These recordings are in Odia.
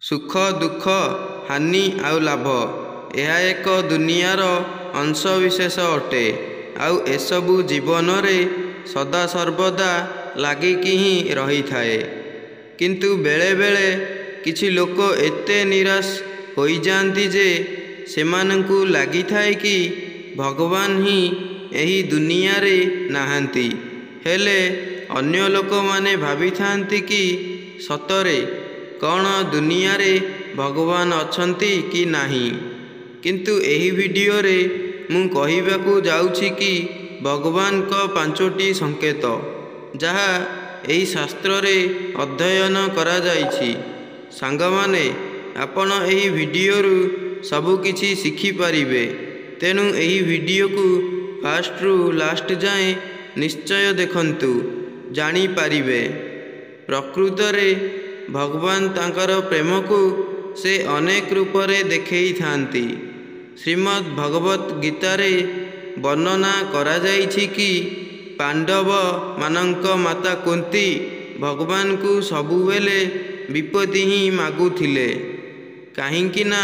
ସୁଖ ଦୁଃଖ ହାନି ଆଉ ଲାଭ ଏହା ଏକ ଦୁନିଆର ଅଂଶବିଶେଷ ଅଟେ। ଆଉ ଏସବୁ ଜୀବନରେ ସଦାସର୍ବଦା ଲାଗିକି ହିଁ ରହିଥାଏ। କିନ୍ତୁ ବେଳେବେଳେ କିଛି ଲୋକ ଏତେ ନିରାଶ ହୋଇଯାଆନ୍ତି ଯେ ସେମାନଙ୍କୁ ଲାଗିଥାଏ କି ଭଗବାନ ହିଁ ଏହି ଦୁନିଆରେ ନାହାନ୍ତି। ହେଲେ ଅନ୍ୟ ଲୋକମାନେ ଭାବିଥାନ୍ତି କି ସତରେ କ'ଣ ଦୁନିଆରେ ଭଗବାନ ଅଛନ୍ତି କି ନାହିଁ। କିନ୍ତୁ ଏହି ଭିଡ଼ିଓରେ ମୁଁ କହିବାକୁ ଯାଉଛି କି ଭଗବାନଙ୍କ 5ଟି ସଂକେତ ଯାହା ଏହି ଶାସ୍ତ୍ରରେ ଅଧ୍ୟୟନ କରାଯାଇଛି। ସାଙ୍ଗମାନେ, ଆପଣ ଏହି ଭିଡ଼ିଓରୁ ସବୁକିଛି ଶିଖିପାରିବେ। ତେଣୁ ଏହି ଭିଡ଼ିଓକୁ ଫାଷ୍ଟରୁ ଲାଷ୍ଟ ଯାଏଁ ନିଶ୍ଚୟ ଦେଖନ୍ତୁ, ଜାଣିପାରିବେ। ପ୍ରକୃତରେ ଭଗବାନ ତାଙ୍କର ପ୍ରେମକୁ ସେ ଅନେକ ରୂପରେ ଦେଖେଇଥାନ୍ତି। ଶ୍ରୀମଦ୍ ଭଗବତ ଗୀତାରେ ବର୍ଣ୍ଣନା କରାଯାଇଛି କି ପାଣ୍ଡବମାନଙ୍କ ମାତା କୁନ୍ତୀ ଭଗବାନଙ୍କୁ ସବୁବେଳେ ବିପତ୍ତି ହିଁ ମାଗୁଥିଲେ। କାହିଁକି ନା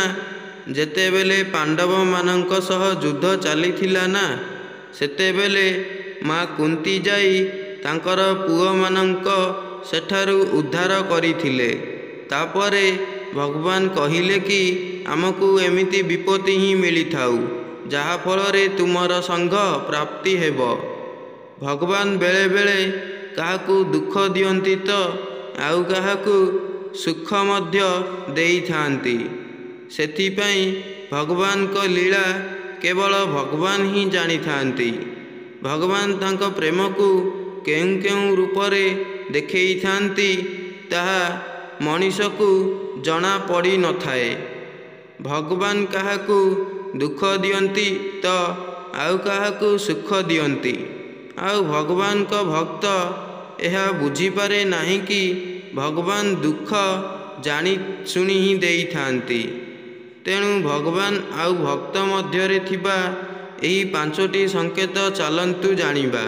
ଯେତେବେଳେ ପାଣ୍ଡବମାନଙ୍କ ସହ ଯୁଦ୍ଧ ଚାଲିଥିଲା ନା, ସେତେବେଳେ ମା କୁନ୍ତୀ ଯାଇ ତାଙ୍କର ପୁଅମାନଙ୍କ ସେଠାରୁ ଉଦ୍ଧାର କରିଥିଲେ। ତାପରେ ଭଗବାନ କହିଲେ କି ଆମକୁ ଏମିତି ବିପତ୍ତି ହିଁ ମିଳିଥାଉ ଯାହାଫଳରେ ତୁମର ସଂଘ ପ୍ରାପ୍ତି ହେବ। ଭଗବାନ ବେଳେବେଳେ କାହାକୁ ଦୁଃଖ ଦିଅନ୍ତି ତ ଆଉ କାହାକୁ ସୁଖ ମଧ୍ୟ ଦେଇଥାନ୍ତି। ସେଥିପାଇଁ ଭଗବାନଙ୍କ ଲୀଳା କେବଳ ଭଗବାନ ହିଁ ଜାଣିଥାନ୍ତି। ଭଗବାନ ତାଙ୍କ ପ୍ରେମକୁ କେଉଁ କେଉଁ ରୂପରେ ଦେଖେଇଥାନ୍ତି ତାହା ମଣିଷକୁ ଜଣା ପଡ଼ିନଥାଏ। ଭଗବାନ କାହାକୁ ଦୁଃଖ ଦିଅନ୍ତି ତ ଆଉ କାହାକୁ ସୁଖ ଦିଅନ୍ତି। ଆଉ ଭଗବାନଙ୍କ ଭକ୍ତ ଏହା ବୁଝିପାରେ ନାହିଁ କି ଭଗବାନ ଦୁଃଖ ଜାଣିଶୁଣି ହିଁ ଦେଇଥାନ୍ତି। ତେଣୁ ଭଗବାନ ଆଉ ଭକ୍ତ ମଧ୍ୟରେ ଥିବା ଏହି 5ଟି ସଂକେତ ଚାଲନ୍ତୁ ଜାଣିବା।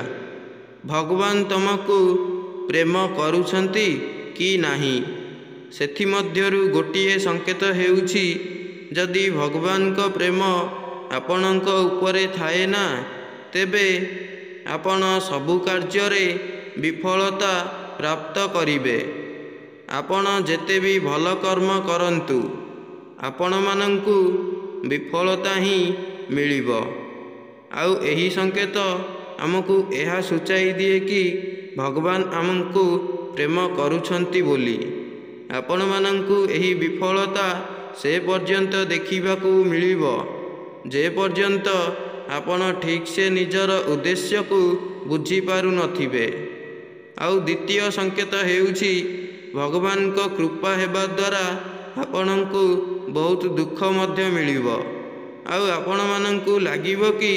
ଭଗବାନ ତମକୁ ପ୍ରେମ କରୁଛନ୍ତି କି ନାହିଁ, ସେଥିମଧ୍ୟରୁ ଗୋଟିଏ ସଂକେତ ହେଉଛି ଯଦି ଭଗବାନଙ୍କ ପ୍ରେମ ଆପଣଙ୍କ ଉପରେ ଥାଏ ନା, ତେବେ ଆପଣ ସବୁ କାର୍ଯ୍ୟରେ ବିଫଳତା ପ୍ରାପ୍ତ କରିବେ। ଆପଣ ଯେତେ ବି ଭଲ କର୍ମ କରନ୍ତୁ, ଆପଣମାନଙ୍କୁ ବିଫଳତା ହିଁ ମିଳିବ। ଆଉ ଏହି ସଂକେତ ଆମକୁ ଏହା ସୂଚାଇ ଦିଏ କି ଭଗବାନ ଆମକୁ ପ୍ରେମ କରୁଛନ୍ତି ବୋଲି। ଆପଣମାନଙ୍କୁ ଏହି ବିଫଳତା ସେ ପର୍ଯ୍ୟନ୍ତ ଦେଖିବାକୁ ମିଳିବ ଯେ ପର୍ଯ୍ୟନ୍ତ ଆପଣ ଠିକ୍ସେ ନିଜର ଉଦ୍ଦେଶ୍ୟକୁ ବୁଝିପାରୁନଥିବେ। ଆଉ ଦ୍ୱିତୀୟ ସଂକେତ ହେଉଛି ଭଗବାନଙ୍କ କୃପା ହେବା ଦ୍ୱାରା ଆପଣଙ୍କୁ ବହୁତ ଦୁଃଖ ମଧ୍ୟ ମିଳିବ। ଆଉ ଆପଣମାନଙ୍କୁ ଲାଗିବ କି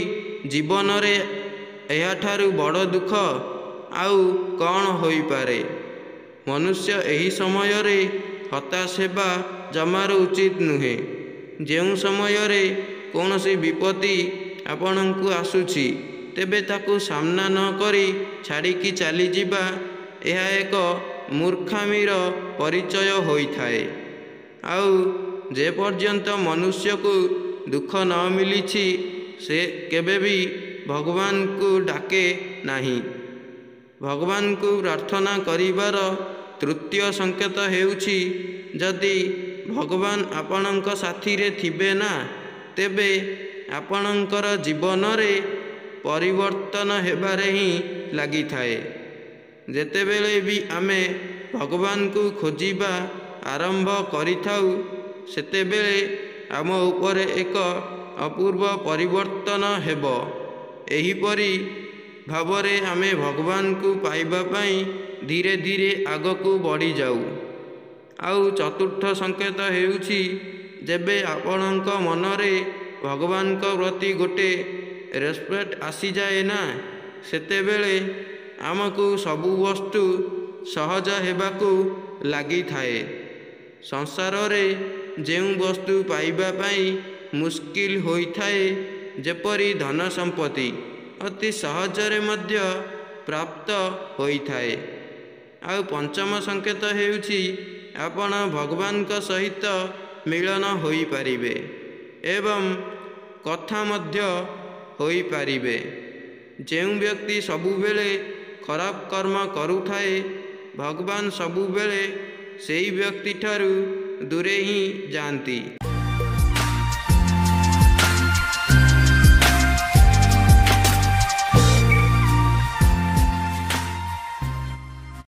ଜୀବନରେ ଏହାଠାରୁ ବଡ଼ ଦୁଃଖ ଆଉ କ'ଣ ହୋଇପାରେ। ମନୁଷ୍ୟ ଏହି ସମୟରେ ହତାଶ ହେବା ଜମାରୁ ଉଚିତ ନୁହେଁ। ଯେଉଁ ସମୟରେ କୌଣସି ବିପତ୍ତି ଆପଣଙ୍କୁ ଆସୁଛି, ତେବେ ତାକୁ ସାମ୍ନା ନ କରି ଛାଡ଼ିକି ଚାଲିଯିବା ଏହା ଏକ ମୂର୍ଖାମିର ପରିଚୟ ହୋଇଥାଏ। ଆଉ ଯେପର୍ଯ୍ୟନ୍ତ ମନୁଷ୍ୟକୁ ଦୁଃଖ ନ ମିଳିଛି ସେ କେବେ ବି ଭଗବାନଙ୍କୁ ଡାକେ ନାହିଁ। ଭଗବାନଙ୍କୁ ପ୍ରାର୍ଥନା କରିବାର ତୃତୀୟ ସଂକେତ ହେଉଛି ଯଦି ଭଗବାନ ଆପଣଙ୍କ ସାଥିରେ ଥିବେ ନା, ତେବେ ଆପଣଙ୍କର ଜୀବନରେ ପରିବର୍ତ୍ତନ ହେବାରେ ହିଁ ଲାଗିଥାଏ। ଯେତେବେଳେ ବି ଆମେ ଭଗବାନଙ୍କୁ ଖୋଜିବା ଆରମ୍ଭ କରିଥାଉ, ସେତେବେଳେ ଆମ ଉପରେ ଏକ ଅପୂର୍ବ ପରିବର୍ତ୍ତନ ହେବ। ଏହିପରି ଭାବରେ ଆମେ ଭଗବାନଙ୍କୁ ପାଇବା ପାଇଁ ଧୀରେ ଧୀରେ ଆଗକୁ ବଢ଼ିଯାଉ। ଆଉ ଚତୁର୍ଥ ସଂକେତ ହେଉଛି ଯେବେ ଆପଣଙ୍କ ମନରେ ଭଗବାନଙ୍କ ପ୍ରତି ଗୋଟେ ରେସ୍ପେକ୍ଟ ଆସିଯାଏ ନା, ସେତେବେଳେ ଆମକୁ ସବୁ ବସ୍ତୁ ସହଜ ହେବାକୁ ଲାଗିଥାଏ। ସଂସାରରେ ଯେଉଁ ବସ୍ତୁ ପାଇବା ପାଇଁ ମୁସ୍କିଲ ହୋଇଥାଏ, ଯେପରି ଧନ ସମ୍ପତ୍ତି, ଅତି ସହଜରେ ମଧ୍ୟ ପ୍ରାପ୍ତ ହୋଇଥାଏ। ଆଉ ପଞ୍ଚମ ସଂକେତ ହେଉଛି ଆପଣ ଭଗବାନଙ୍କ ସହିତ ମିଳନ ହୋଇପାରିବେ ଏବଂ କଥା ମଧ୍ୟ ହୋଇପାରିବେ। ଯେଉଁ ବ୍ୟକ୍ତି ସବୁବେଳେ ଖରାପ କର୍ମ କରୁଥାଏ, ଭଗବାନ ସବୁବେଳେ ସେହି ବ୍ୟକ୍ତିଠାରୁ ଦୂରେଇ ହିଁ ଯାଆନ୍ତି।